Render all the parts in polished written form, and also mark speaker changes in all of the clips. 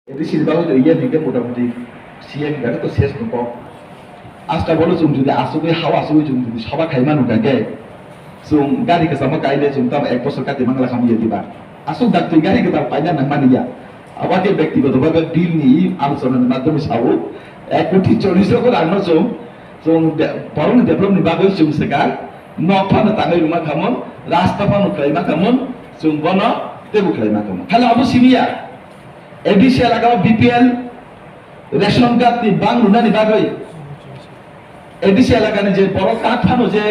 Speaker 1: বেশিরভাগ ইয়ে দিকে মোটামুটি সিএম গাড়ি তো শেষ নক আজটা বলো जों যদি আসবে হাওয়া আসবে जों যদি সবা খাইমা নুকাকে जों গাড়ি কে সামা কাইলে जों তাম এক বছর কাতে বাংলা খামিয়ে দিবা আসুক ডাক্তার গাড়ি কে তার পাইনা না মানিয়া আমাকে ব্যক্তিগতভাবে ডিল নি আলোচনার মাধ্যমে সাবো 1,40,00,000 রান্না जों বরং ডেভেলপমেন্ট বাগै जों সেকা নফানো তাঙ্গাই রুমা খামন রাস্তা ফানো খাইমা খামন जों বনা তেবু খাইমা খামন খালি অবশ্যই এডিসি এলাকা বিপিএল রেশন কার্ড নি বাং লুনানি বাগৈ এডিসি এলাকানি যে বড় কাঠ ফানো যে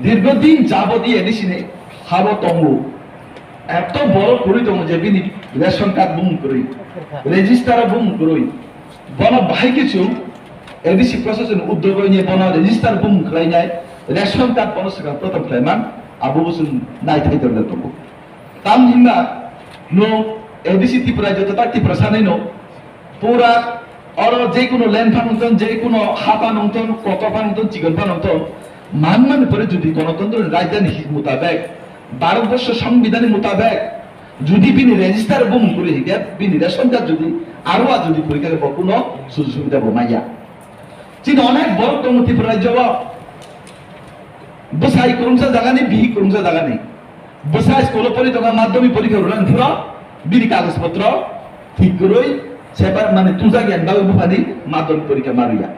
Speaker 1: দীর্ঘদিন যাবতী এডিসি নে হাবো তঙ্গু এত বড় করি দङ যে বিনি রেশন কার্ড বুম করি রেজিস্টার বুম করি বন বাহাই কিছু এডিসি প্রশাসন উদ্যোগ নিয়ে বন রেজিস্টার বুম খাইনাय রেশন কার্ড বন সকা প্রথম খাইমান আবু বসুন নাই থাই দরলে তঙ্গু তাম হিমা নো এডিসি ত্রিপুরা যতটা ত্রিপুরা সানাই নো পুরা और जे কোনো ল্যান্ড ফানুতন যে কোনো হাপা নংতন কত ফানুতন চিকন ফানুতন মান পরে যদি গণতন্ত্র রাজধানী মোতাবেক ভারতবর্ষ সংবিধানের মোতাবেক যদি বিনি রেজিস্টার বুম করে হিগে বিনি রেশন কার্ড যদি আরো যদি পরীক্ষা করব কোনো সুযোগ সুবিধা বমাইয়া চীন অনেক বড় দङ ত্রিপুরা রাজ্য বসাই করুমসা জায়গা নেই বিহি করুমসা জায়গা নেই বসাই স্কুল পরি দङ মাধ্যমিক পরীক্ষা রুলান পুরো বিনি কাগজপত্র ঠিক করই সেবার মানে তুজা জ্ঞান দাও বুফানি মাধ্যমিক পরীক্ষা মারিয়া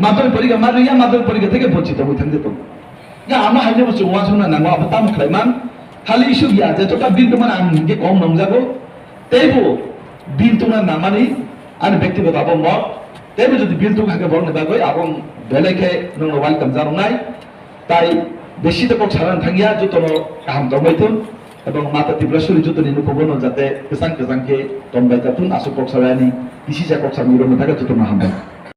Speaker 1: মাধ্যমিক পরীক্ষা থেকে বঞ্চিত হই থাকতে তো ya ama hanya bos semua suna na ma batam khaiman khali isu ya jatota bin toman ang hinge kom namjago tebo bin tona namani an ব্যক্তিগত abong mo tebo যদি bin to khake borne bagoi abong beleke nong welcome jarunai tai বেশি তো ছাড়ান থাঙ্গিয়া যতন কাম দমাইতুন এবং মাতা ত্রিপুরাশ্বরী যতনি নুকবনো যাতে কেসাং কেসাংকে তনবাই তাতুন আসু পক্সারানি EC যা পক্সা মিরনো থাকে যতন হামবা